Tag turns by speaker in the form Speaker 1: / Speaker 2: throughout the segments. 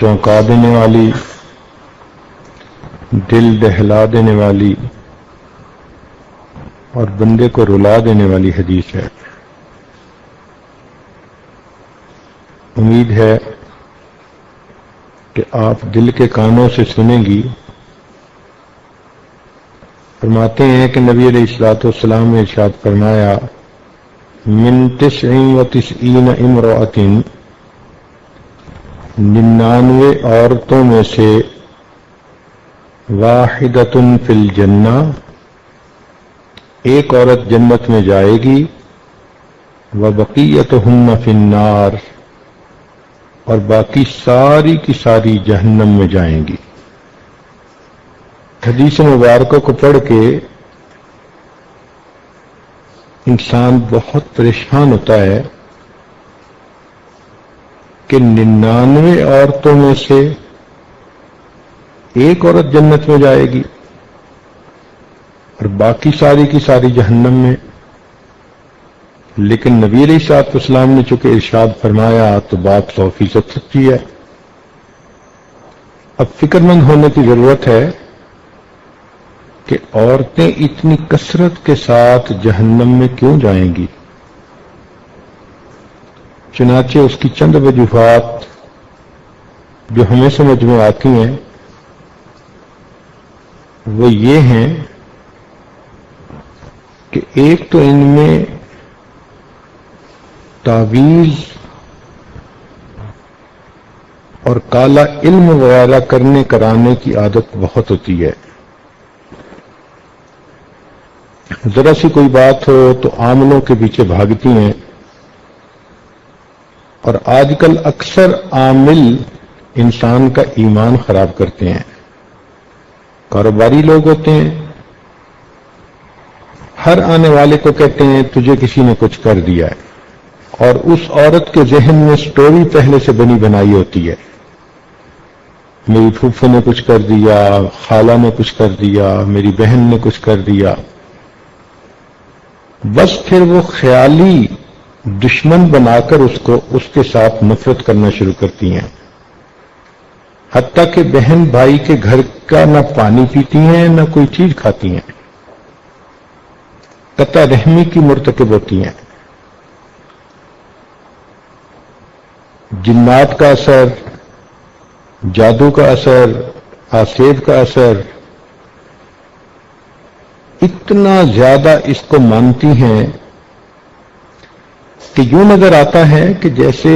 Speaker 1: چونکا دینے والی، دل دہلا دینے والی اور بندے کو رلا دینے والی حدیث ہے۔ امید ہے کہ آپ دل کے کانوں سے سنیں گی۔ فرماتے ہیں کہ نبی علیہ الصلوۃ والسلام نے ارشاد فرمایا، من 99 امرأۃ، 99 عورتوں میں سے واحدۃ فی الجنہ، ایک عورت جنت میں جائے گی، وبقیتہن فی النار، اور باقی ساری کی ساری جہنم میں جائیں گی۔ حدیث مبارکہ کو پڑھ کے انسان بہت پریشان ہوتا ہے کہ 99 عورتوں میں سے ایک عورت جنت میں جائے گی اور باقی ساری کی ساری جہنم میں۔ لیکن نبی علیہ الصلوۃ والسلام نے چونکہ ارشاد فرمایا تو بات 100% سچی ہے۔ اب فکر مند ہونے کی ضرورت ہے کہ عورتیں اتنی کثرت کے ساتھ جہنم میں کیوں جائیں گی؟ چنانچہ اس کی چند وجوہات جو ہمیں سمجھ میں آتی ہیں وہ یہ ہیں کہ ایک تو ان میں تعویذ اور کالا علم وغیرہ کرنے کرانے کی عادت بہت ہوتی ہے۔ ذرا سی کوئی بات ہو تو عاملوں کے پیچھے بھاگتی ہیں، اور آج کل اکثر عامل انسان کا ایمان خراب کرتے ہیں۔ کاروباری لوگ ہوتے ہیں، ہر آنے والے کو کہتے ہیں تجھے کسی نے کچھ کر دیا ہے، اور اس عورت کے ذہن میں سٹوری پہلے سے بنی بنائی ہوتی ہے، میری پھوپھو نے کچھ کر دیا، خالہ نے کچھ کر دیا، میری بہن نے کچھ کر دیا۔ بس پھر وہ خیالی دشمن بنا کر اس کے ساتھ نفرت کرنا شروع کرتی ہیں، حتیٰ کہ بہن بھائی کے گھر کا نہ پانی پیتی ہیں نہ کوئی چیز کھاتی ہیں، قطع رحمی کی مرتکب ہوتی ہیں۔ جنات کا اثر، جادو کا اثر، آسیب کا اثر، اتنا زیادہ اس کو مانتی ہیں کہ یوں نظر آتا ہے کہ جیسے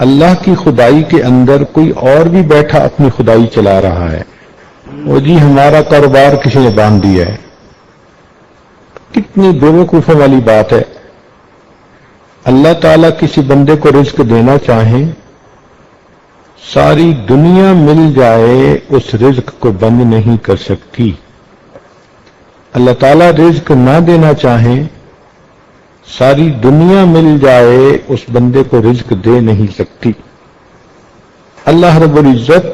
Speaker 1: اللہ کی خدائی کے اندر کوئی اور بھی بیٹھا اپنی خدائی چلا رہا ہے۔ وہ جی ہمارا کاروبار کسی نے باندھ دیا ہے۔ کتنی بیوقوفوں والی بات ہے۔ اللہ تعالیٰ کسی بندے کو رزق دینا چاہیں، ساری دنیا مل جائے اس رزق کو بند نہیں کر سکتی۔ اللہ تعالیٰ رزق نہ دینا چاہیں، ساری دنیا مل جائے اس بندے کو رزق دے نہیں سکتی۔ اللہ رب العزت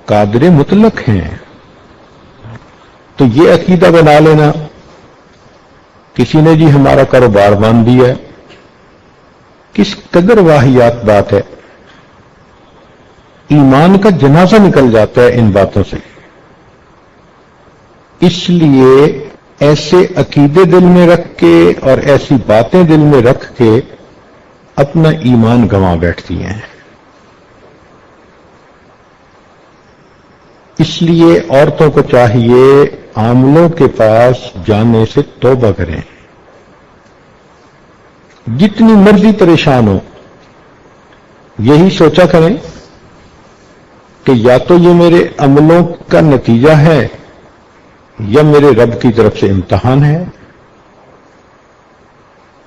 Speaker 1: قادر مطلق ہیں۔ تو یہ عقیدہ بنا لینا کسی نے جی ہمارا کاروبار باندھ دیا ہے، کس قدر واہیات بات ہے۔ ایمان کا جنازہ نکل جاتا ہے ان باتوں سے۔ اس لیے ایسے عقیدے دل میں رکھ کے اور ایسی باتیں دل میں رکھ کے اپنا ایمان گنوا بیٹھتی ہیں۔ اس لیے عورتوں کو چاہیے عاملوں کے پاس جانے سے توبہ کریں، جتنی مرضی پریشان ہو یہی سوچا کریں کہ یا تو یہ میرے عملوں کا نتیجہ ہے یا میرے رب کی طرف سے امتحان ہے۔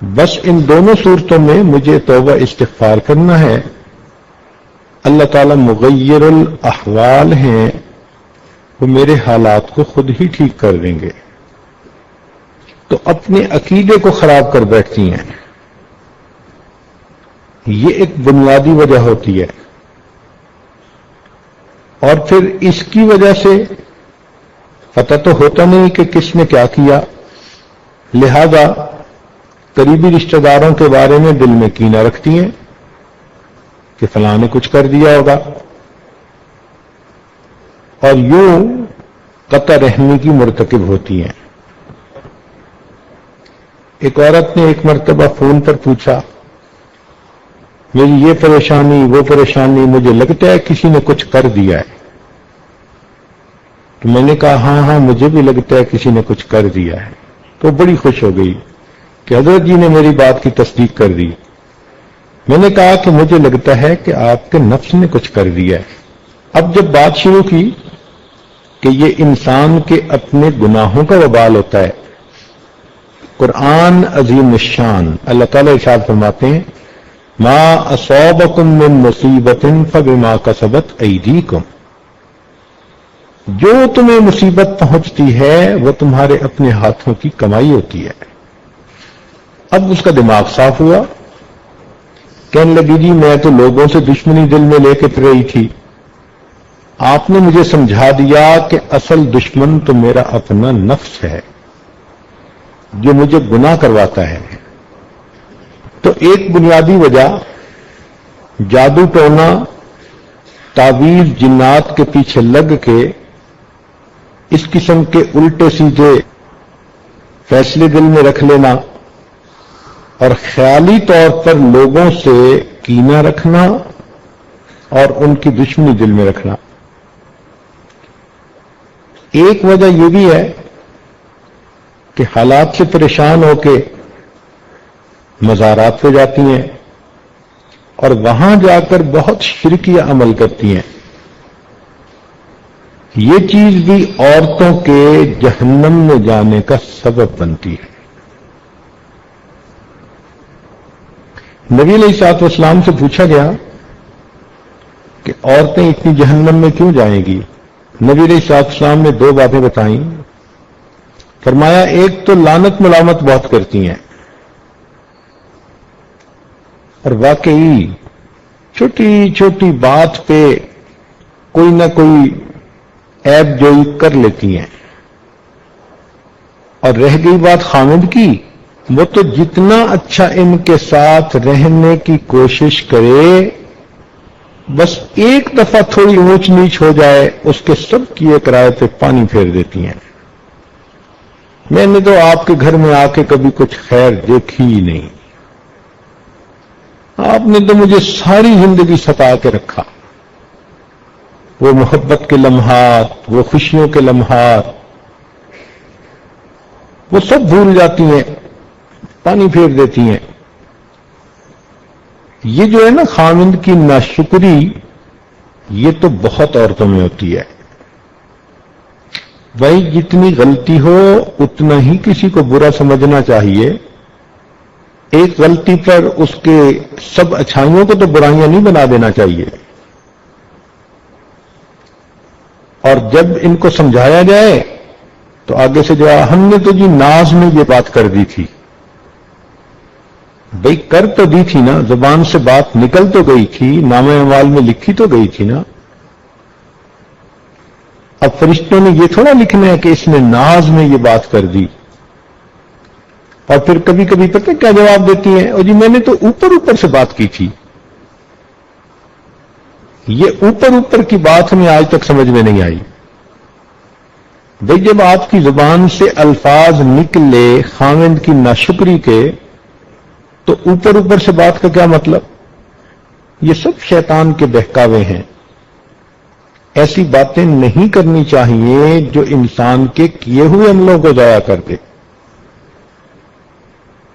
Speaker 1: بس ان دونوں صورتوں میں مجھے توبہ استغفار کرنا ہے۔ اللہ تعالیٰ مغیر الاحوال ہیں، وہ میرے حالات کو خود ہی ٹھیک کر دیں گے۔ تو اپنے عقیدے کو خراب کر بیٹھتی ہیں، یہ ایک بنیادی وجہ ہوتی ہے۔ اور پھر اس کی وجہ سے پتہ تو ہوتا نہیں کہ کس نے کیا کیا، لہذا قریبی رشتہ داروں کے بارے میں دل میں کینہ رکھتی ہیں، کہ فلاں نے کچھ کر دیا ہوگا، اور یوں قطع رحمی کی مرتکب ہوتی ہیں۔ ایک عورت نے ایک مرتبہ فون پر پوچھا، میری یہ پریشانی وہ پریشانی، مجھے لگتا ہے کسی نے کچھ کر دیا ہے۔ تو میں نے کہا ہاں ہاں مجھے بھی لگتا ہے کسی نے کچھ کر دیا ہے۔ تو بڑی خوش ہو گئی کہ حضرت جی نے میری بات کی تصدیق کر دی۔ میں نے کہا کہ مجھے لگتا ہے کہ آپ کے نفس نے کچھ کر دیا ہے۔ اب جب بات شروع کی کہ یہ انسان کے اپنے گناہوں کا وبال ہوتا ہے، قرآن عظیم الشان اللہ تعالیٰ ارشاد فرماتے ہیں ما اصابکم من مصیبت فبما کسبت ایدیکم، جو تمہیں مصیبت پہنچتی ہے وہ تمہارے اپنے ہاتھوں کی کمائی ہوتی ہے۔ اب اس کا دماغ صاف ہوا، کہنے لگی جی میں تو لوگوں سے دشمنی دل میں لے کے پھر رہی تھی، آپ نے مجھے سمجھا دیا کہ اصل دشمن تو میرا اپنا نفس ہے جو مجھے گناہ کرواتا ہے۔ تو ایک بنیادی وجہ جادو ٹونا، تعویذ جنات کے پیچھے لگ کے اس قسم کے الٹے سیدھے فیصلے دل میں رکھ لینا اور خیالی طور پر لوگوں سے کینہ رکھنا اور ان کی دشمنی دل میں رکھنا۔ ایک وجہ یہ بھی ہے کہ حالات سے پریشان ہو کے مزارات پہ جاتی ہیں اور وہاں جا کر بہت شرکیہ عمل کرتی ہیں۔ یہ چیز بھی عورتوں کے جہنم میں جانے کا سبب بنتی ہے۔ نبی علیہ الصلوۃ والسلام سے پوچھا گیا کہ عورتیں اتنی جہنم میں کیوں جائیں گی؟ نبی علیہ الصلوۃ والسلام نے دو باتیں بتائیں۔ فرمایا ایک تو لعنت ملامت بہت کرتی ہیں، اور واقعی چھوٹی چھوٹی بات پہ کوئی نہ کوئی عیب جوئی کر لیتی ہیں، اور رہ گئی بات خامد کی، وہ تو جتنا اچھا ان کے ساتھ رہنے کی کوشش کرے، بس ایک دفعہ تھوڑی اونچ نیچ ہو جائے اس کے سب کیے کرائے پہ پانی پھیر دیتی ہیں۔ میں نے تو آپ کے گھر میں آ کے کبھی کچھ خیر دیکھی ہی نہیں، آپ نے تو مجھے ساری زندگی ستا کے رکھا۔ وہ محبت کے لمحات، وہ خوشیوں کے لمحات، وہ سب بھول جاتی ہیں، پانی پھیر دیتی ہیں۔ یہ جو ہے نا خامند کی ناشکری، یہ تو بہت عورتوں میں ہوتی ہے۔ بھائی جتنی غلطی ہو اتنا ہی کسی کو برا سمجھنا چاہیے، ایک غلطی پر اس کے سب اچھائیوں کو تو برائیاں نہیں بنا دینا چاہیے۔ اور جب ان کو سمجھایا جائے تو آگے سے جو ہم نے تو جی ناز میں یہ بات کر دی تھی، بھئی کر تو دی تھی نا، زبان سے بات نکل تو گئی تھی، نامہ اعمال میں لکھی تو گئی تھی نا۔ اب فرشتوں نے یہ تھوڑا لکھنا ہے کہ اس نے ناز میں یہ بات کر دی۔ اور پھر کبھی کبھی پتہ کیا جواب دیتی ہیں، اور جی میں نے تو اوپر اوپر سے بات کی تھی۔ یہ اوپر اوپر کی بات ہمیں آج تک سمجھ میں نہیں آئی۔ بھئی جب آپ کی زبان سے الفاظ نکلے خامند کی ناشکری کے، تو اوپر اوپر سے بات کا کیا مطلب؟ یہ سب شیطان کے بہکاوے ہیں۔ ایسی باتیں نہیں کرنی چاہیے جو انسان کے کیے ہوئے عملوں کو ضائع کر دے۔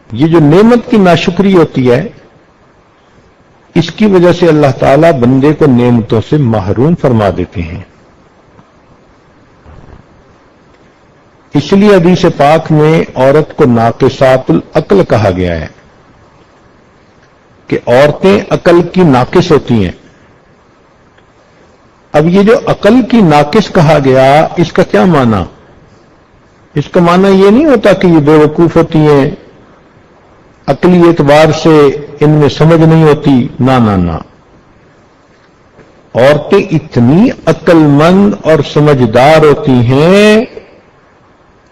Speaker 1: یہ جو نعمت کی ناشکری ہوتی ہے، اس کی وجہ سے اللہ تعالیٰ بندے کو نعمتوں سے محروم فرما دیتے ہیں۔ اس لیے حدیث پاک میں عورت کو ناقصات العقل کہا گیا ہے کہ عورتیں عقل کی ناقص ہوتی ہیں۔ اب یہ جو عقل کی ناقص کہا گیا، اس کا کیا معنی؟ اس کا معنی یہ نہیں ہوتا کہ یہ بے وقوف ہوتی ہیں، عقلی اعتبار سے ان میں سمجھ نہیں ہوتی، نہ نہ نہ۔ عورتیں اتنی عقل مند اور سمجھدار ہوتی ہیں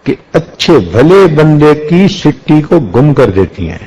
Speaker 1: کہ اچھے بھلے بندے کی سٹی کو گم کر دیتی ہیں۔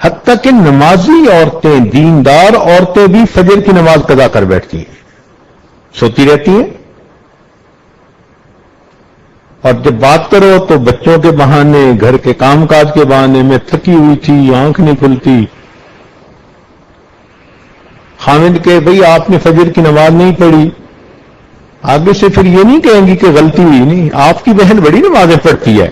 Speaker 1: حتیٰ کہ نمازی عورتیں، دیندار عورتیں بھی فجر کی نماز قضا کر بیٹھتی ہیں، سوتی رہتی ہیں، اور جب بات کرو تو بچوں کے بہانے، گھر کے کام کاج کے بہانے میں تھکی ہوئی تھی، آنکھ نہیں کھلتی، خامد کہ بھئی آپ نے فجر کی نماز نہیں پڑھی، آگے سے پھر یہ نہیں کہیں گی کہ غلطی ہوئی، نہیں، آپ کی بہن بڑی نمازیں پڑھتی ہے،